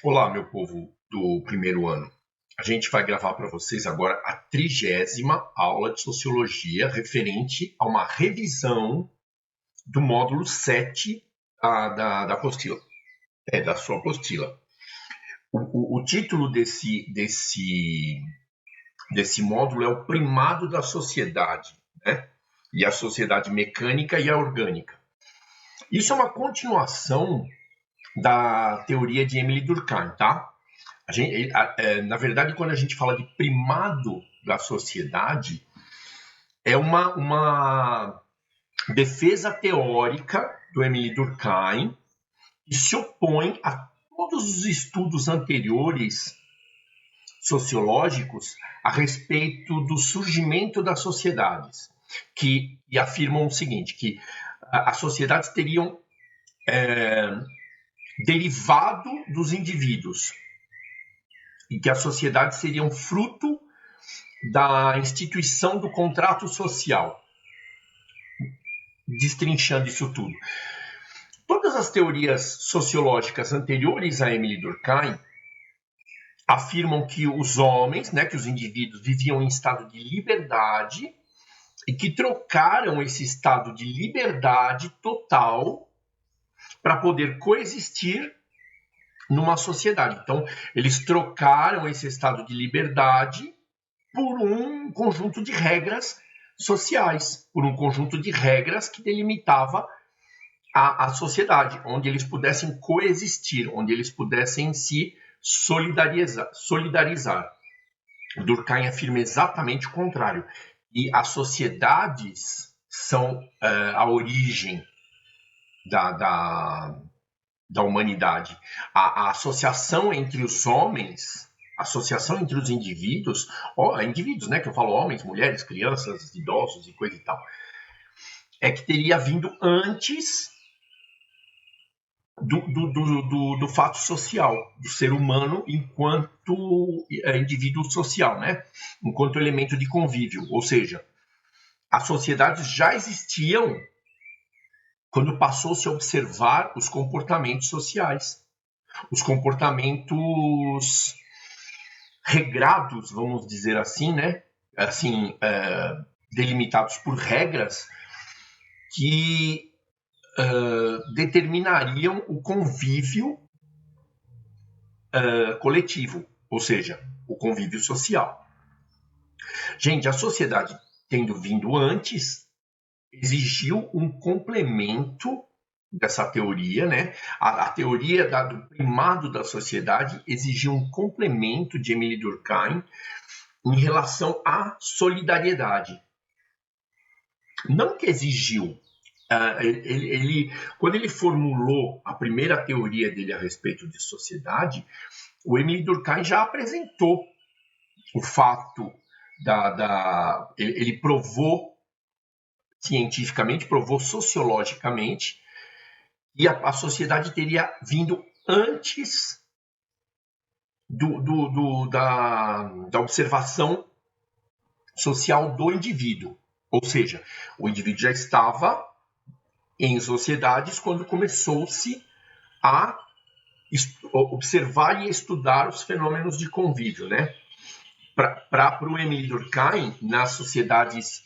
Olá, meu povo do primeiro ano. A gente vai gravar para vocês agora a 30ª aula de Sociologia referente a uma revisão do módulo 7 da apostila, da sua apostila. O título desse módulo é o primado da sociedade, né? E a sociedade mecânica e a orgânica. Isso é uma continuação da teoria de Emile Durkheim, tá? Na verdade, quando a gente fala de primado da sociedade, é uma defesa teórica do Emile Durkheim que se opõe a todos os estudos anteriores sociológicos a respeito do surgimento das sociedades, que afirmam o seguinte, que as sociedades teriam derivado dos indivíduos e que as sociedades seriam fruto da instituição do contrato social, destrinchando isso tudo. Todas as teorias sociológicas anteriores a Emile Durkheim afirmam que os homens, que os indivíduos viviam em estado de liberdade e que trocaram esse estado de liberdade total para poder coexistir numa sociedade. Então, eles trocaram esse estado de liberdade por um conjunto de regras sociais, por um conjunto de regras que delimitava a sociedade, onde eles pudessem coexistir, onde eles pudessem se solidarizar. Durkheim afirma exatamente o contrário. E as sociedades são a origem da humanidade. A associação entre os homens, a associação entre os indivíduos, que eu falo homens, mulheres, crianças, idosos e coisa e tal, é que teria vindo antes do fato social, do ser humano enquanto indivíduo social, enquanto elemento de convívio. Ou seja, as sociedades já existiam quando passou-se a observar os comportamentos sociais, os comportamentos regrados, vamos dizer assim, delimitados por regras que determinariam o convívio coletivo, ou seja, o convívio social. Gente, a sociedade, tendo vindo antes, exigiu um complemento dessa teoria, A teoria do primado da sociedade exigiu um complemento de Emile Durkheim em relação à solidariedade. Não que exigiu. Quando ele formulou a primeira teoria dele a respeito de sociedade, o Emile Durkheim já apresentou o fato ele provou cientificamente, provou sociologicamente, e a sociedade teria vindo antes da observação social do indivíduo. Ou seja, o indivíduo já estava em sociedades quando começou-se a observar e estudar os fenômenos de convívio. Para o Emile Durkheim, nas sociedades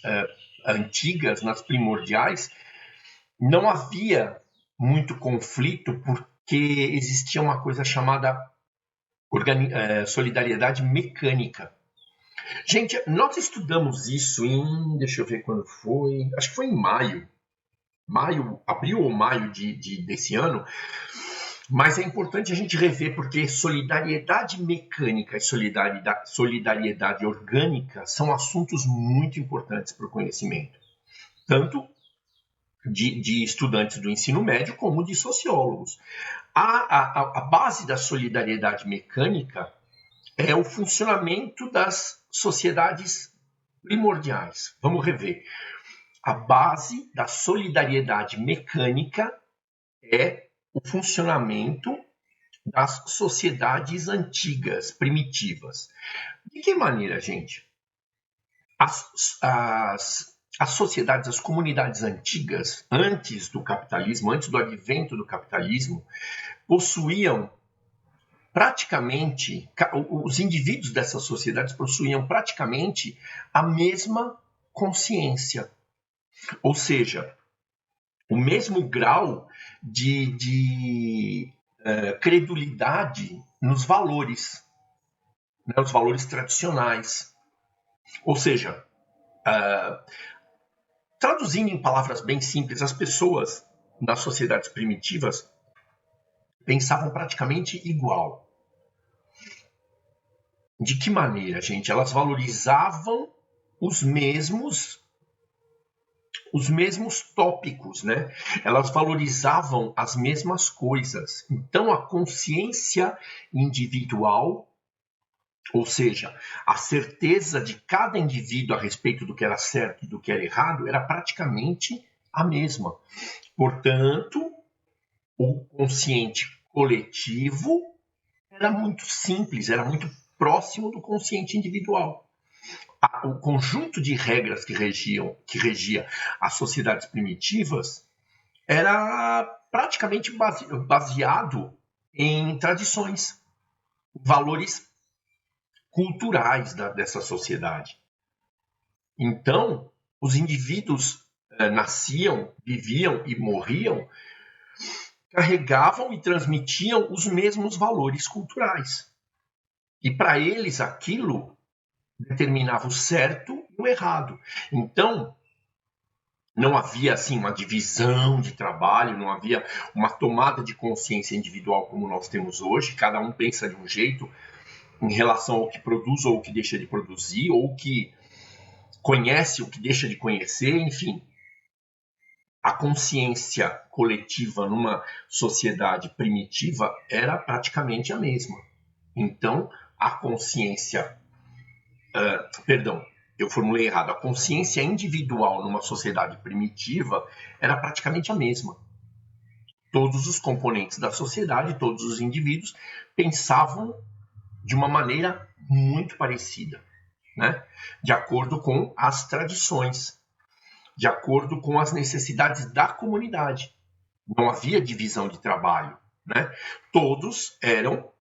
antigas, nas primordiais, não havia muito conflito porque existia uma coisa chamada solidariedade mecânica. Gente, nós estudamos isso deixa eu ver quando foi, acho que foi em abril ou maio desse ano, mas é importante a gente rever porque solidariedade mecânica e solidariedade orgânica são assuntos muito importantes para o conhecimento, tanto de estudantes do ensino médio como de sociólogos. A base da solidariedade mecânica é o funcionamento das sociedades primordiais. Vamos rever. A base da solidariedade mecânica é o funcionamento das sociedades antigas, primitivas. De que maneira, gente? As sociedades, as comunidades antigas, antes do capitalismo, antes do advento do capitalismo, possuíam praticamente, os indivíduos dessas sociedades possuíam praticamente a mesma consciência, ou seja, o mesmo grau de credulidade nos valores, né, os valores tradicionais. Ou seja, traduzindo em palavras bem simples, as pessoas nas sociedades primitivas pensavam praticamente igual. De que maneira, gente? Elas valorizavam os mesmos tópicos, né? Elas valorizavam as mesmas coisas. Então, a consciência individual, ou seja, a certeza de cada indivíduo a respeito do que era certo e do que era errado, era praticamente a mesma. Portanto, o consciente coletivo era muito simples, era muito próximo do consciente individual. O conjunto de regras que regia as sociedades primitivas era praticamente baseado em tradições, valores culturais dessa sociedade. Então, os indivíduos nasciam, viviam e morriam, carregavam e transmitiam os mesmos valores culturais. E para eles aquilo determinava o certo e o errado. Então, não havia assim uma divisão de trabalho, não havia uma tomada de consciência individual como nós temos hoje. Cada um pensa de um jeito em relação ao que produz ou o que deixa de produzir, ou que conhece o que deixa de conhecer, enfim. A consciência coletiva numa sociedade primitiva era praticamente a mesma. Então, a consciência... perdão, eu formulei errado. A consciência individual numa sociedade primitiva era praticamente a mesma. Todos os componentes da sociedade, todos os indivíduos, pensavam de uma maneira muito parecida, né? De acordo com as tradições, de acordo com as necessidades da comunidade. Não havia divisão de trabalho, né? Todos eram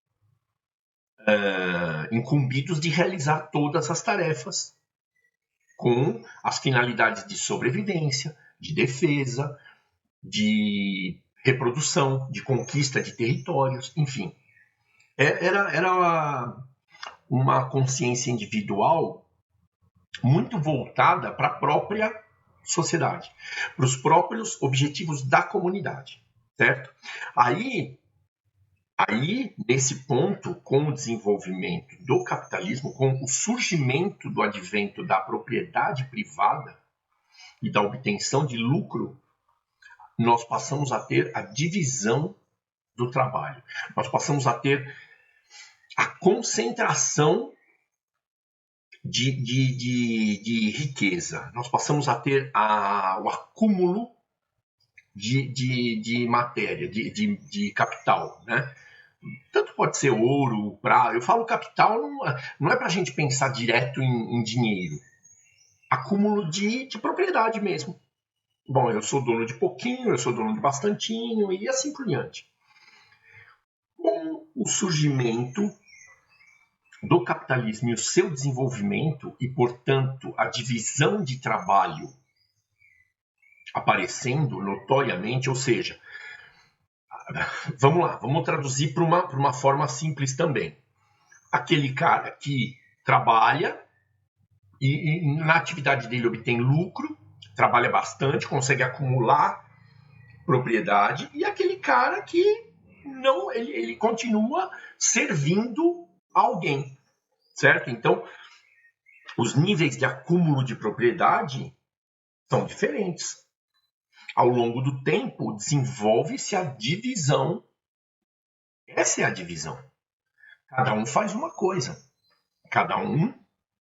incumbidos de realizar todas as tarefas com as finalidades de sobrevivência, de defesa, de reprodução, de conquista de territórios, enfim. Era uma consciência individual muito voltada para a própria sociedade, para os próprios objetivos da comunidade, certo? Aí, nesse ponto, com o desenvolvimento do capitalismo, com o surgimento do advento da propriedade privada e da obtenção de lucro, nós passamos a ter a divisão do trabalho. Nós passamos a ter a concentração de riqueza. Nós passamos a ter o acúmulo de matéria, de capital, né? Tanto pode ser ouro, prata. Eu falo capital, não é para a gente pensar direto em dinheiro. Acúmulo de propriedade mesmo. Bom, eu sou dono de pouquinho, eu sou dono de bastantinho e assim por diante. Com o surgimento do capitalismo e o seu desenvolvimento e, portanto, a divisão de trabalho aparecendo notoriamente, ou seja, vamos lá, vamos traduzir para uma forma simples também. Aquele cara que trabalha e na atividade dele obtém lucro, trabalha bastante, consegue acumular propriedade, e aquele cara que não, ele continua servindo a alguém, certo? Então, os níveis de acúmulo de propriedade são diferentes. Ao longo do tempo, desenvolve-se a divisão. Essa é a divisão. Cada um faz uma coisa. Cada um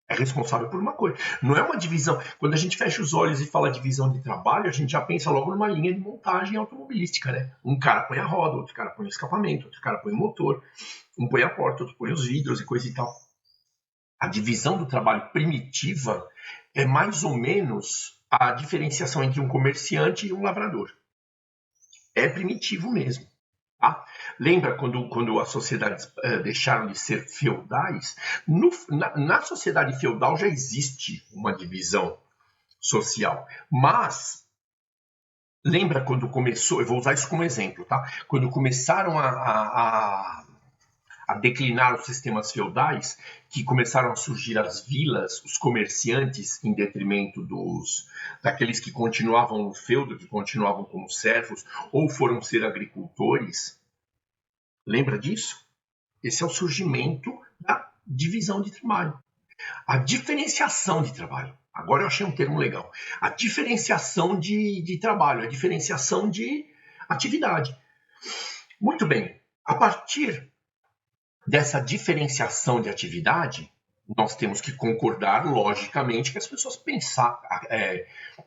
é responsável por uma coisa. Não é uma divisão. Quando a gente fecha os olhos e fala divisão de trabalho, a gente já pensa logo numa linha de montagem automobilística, né? Um cara põe a roda, outro cara põe o escapamento, outro cara põe o motor, um põe a porta, outro põe os vidros e coisa e tal. A divisão do trabalho primitiva é mais ou menos a diferenciação entre um comerciante e um lavrador. É primitivo mesmo. Tá? Lembra quando as sociedades deixaram de ser feudais? Na sociedade feudal já existe uma divisão social, mas lembra quando começou, eu vou usar isso como exemplo, tá? Quando começaram a declinar os sistemas feudais, que começaram a surgir as vilas, os comerciantes, em detrimento daqueles que continuavam no feudo, que continuavam como servos, ou foram ser agricultores. Lembra disso? Esse é o surgimento da divisão de trabalho. A diferenciação de trabalho. Agora eu achei um termo legal. A diferenciação de trabalho, a diferenciação de atividade. Muito bem. A partir dessa diferenciação de atividade, nós temos que concordar, logicamente, que as pessoas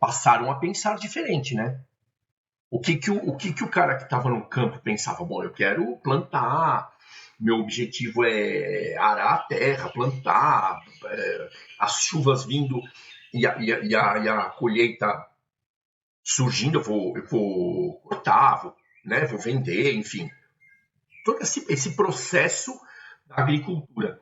passaram a pensar diferente, né? O que o cara que estava no campo pensava? Bom, eu quero plantar, meu objetivo é arar a terra, plantar, as chuvas vindo e a colheita surgindo, eu vou cortar, vou vender, enfim. Todo esse processo da agricultura.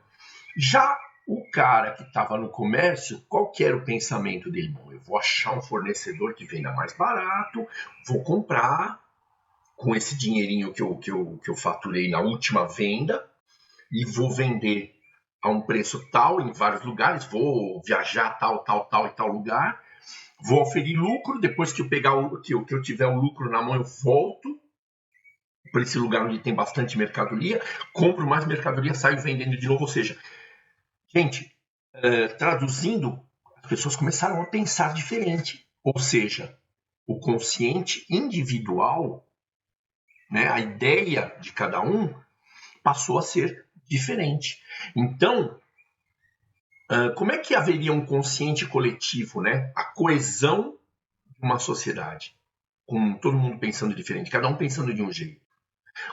Já o cara que estava no comércio, qual que era o pensamento dele? Bom, eu vou achar um fornecedor que venda mais barato, vou comprar com esse dinheirinho que eu faturei na última venda e vou vender a um preço tal em vários lugares, vou viajar tal e tal lugar, vou oferir lucro, depois que eu pegar que eu tiver o lucro na mão, eu volto para esse lugar onde tem bastante mercadoria, compro mais mercadoria, saio vendendo de novo. Ou seja, gente, traduzindo, as pessoas começaram a pensar diferente. Ou seja, o consciente individual, né, a ideia de cada um, passou a ser diferente. Então, como é que haveria um consciente coletivo, né? A coesão de uma sociedade, com todo mundo pensando diferente, cada um pensando de um jeito.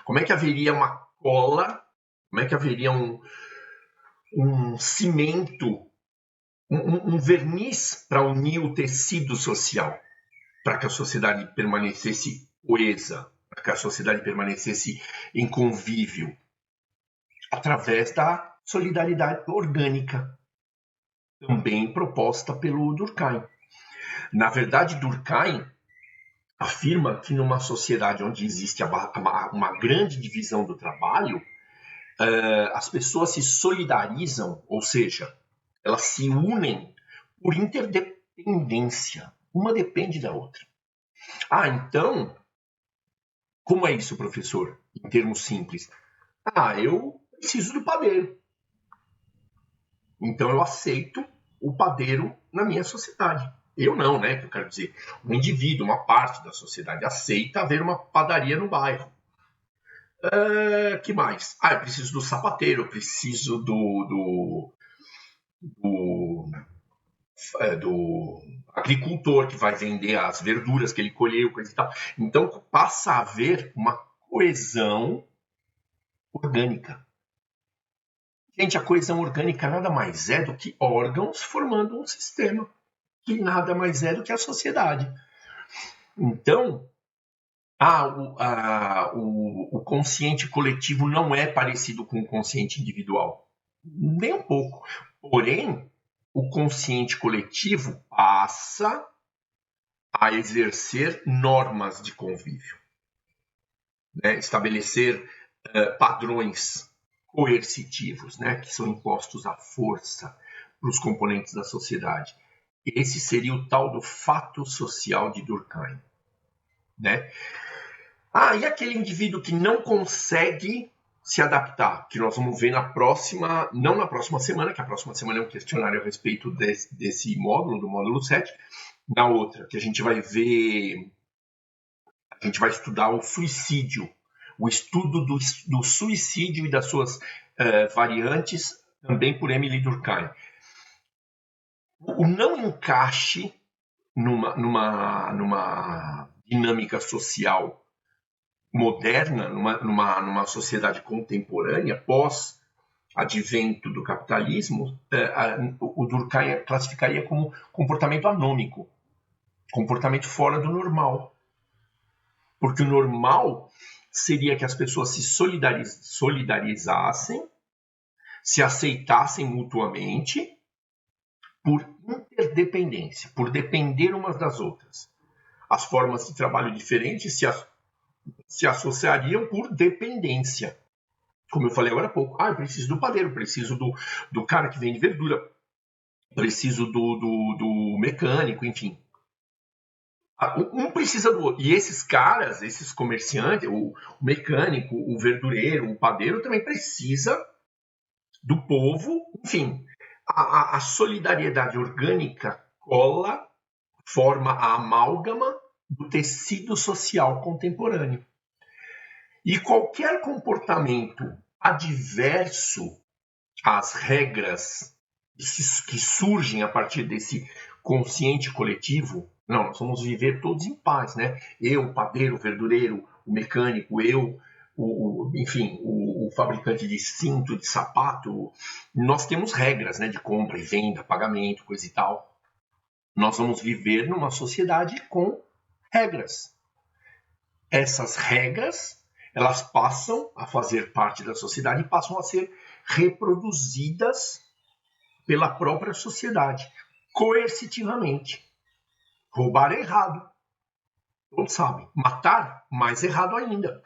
Como é que haveria uma cola, como é que haveria um cimento, um verniz para unir o tecido social, para que a sociedade permanecesse coesa, para que a sociedade permanecesse em convívio, através da solidariedade orgânica, também proposta pelo Durkheim. Na verdade, Durkheim afirma que numa sociedade onde existe uma grande divisão do trabalho, as pessoas se solidarizam, ou seja, elas se unem por interdependência. Uma depende da outra. Então, como é isso, professor? Em termos simples. Eu preciso do padeiro. Então eu aceito o padeiro na minha sociedade. Eu não, né? Que eu quero dizer, um indivíduo, uma parte da sociedade aceita haver uma padaria no bairro. Que mais? Eu preciso do sapateiro, eu preciso do agricultor que vai vender as verduras que ele colheu, coisa e tal. Então passa a haver uma coesão orgânica. Gente, a coesão orgânica nada mais é do que órgãos formando um sistema, que nada mais é do que a sociedade. Então, o consciente coletivo não é parecido com o consciente individual. Nem um pouco. Porém, o consciente coletivo passa a exercer normas de convívio, né? Estabelecer padrões coercitivos, né? Que são impostos à força para os componentes da sociedade. Esse seria o tal do fato social de Durkheim, né? E aquele indivíduo que não consegue se adaptar, que nós vamos ver não na próxima semana, que a próxima semana é um questionário a respeito desse módulo, do módulo 7, na outra, que a gente vai estudar o suicídio, o estudo do suicídio e das suas variantes, também por Emile Durkheim. O não encaixe numa dinâmica social moderna, numa sociedade contemporânea, pós-advento do capitalismo, o Durkheim classificaria como comportamento anômico, comportamento fora do normal. Porque o normal seria que as pessoas se solidarizassem, se aceitassem mutuamente por interdependência, por depender umas das outras. As formas de trabalho diferentes se associariam por dependência. Como eu falei agora há pouco, eu preciso do padeiro, preciso do cara que vende verdura, preciso do mecânico, enfim. Um precisa do outro. E esses caras, esses comerciantes, o mecânico, o verdureiro, o padeiro, também precisa do povo. Enfim, a solidariedade orgânica forma a amálgama do tecido social contemporâneo. E qualquer comportamento adverso às regras que surgem a partir desse consciente coletivo, não, nós vamos viver todos em paz, né? Eu, o padeiro, o verdureiro, o mecânico, enfim, o fabricante de cinto, de sapato, nós temos regras, né, de compra e venda, pagamento, coisa e tal. Nós vamos viver numa sociedade com regras. Essas regras, elas passam a fazer parte da sociedade e passam a ser reproduzidas pela própria sociedade, coercitivamente. Roubar é errado. Todos sabem. Matar, mais errado ainda.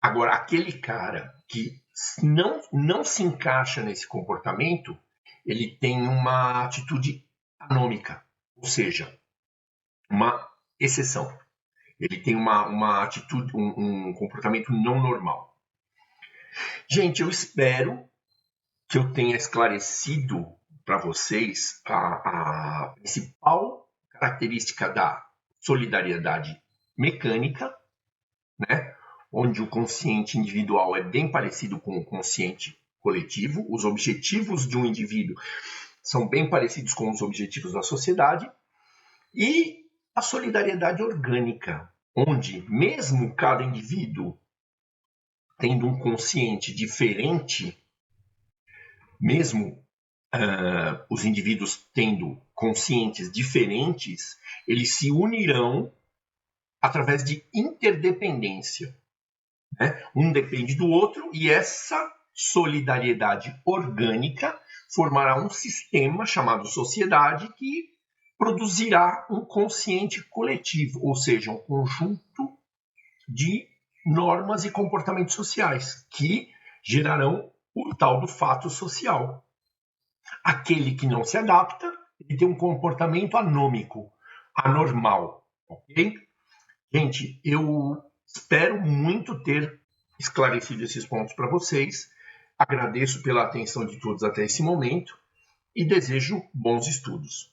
Agora, aquele cara que não se encaixa nesse comportamento, ele tem uma atitude anômica, ou seja, uma exceção. Ele tem uma atitude, um comportamento não normal. Gente, eu espero que eu tenha esclarecido para vocês a principal característica da solidariedade mecânica, né? Onde o consciente individual é bem parecido com o consciente coletivo, os objetivos de um indivíduo são bem parecidos com os objetivos da sociedade, e a solidariedade orgânica, onde mesmo cada indivíduo tendo um consciente diferente, mesmo os indivíduos tendo conscientes diferentes, eles se unirão através de interdependência. Né? Um depende do outro e essa solidariedade orgânica formará um sistema chamado sociedade que produzirá um consciente coletivo, ou seja, um conjunto de normas e comportamentos sociais que gerarão o tal do fato social. Aquele que não se adapta, ele tem um comportamento anômico, anormal, ok? Gente, eu espero muito ter esclarecido esses pontos para vocês. Agradeço pela atenção de todos até esse momento e desejo bons estudos.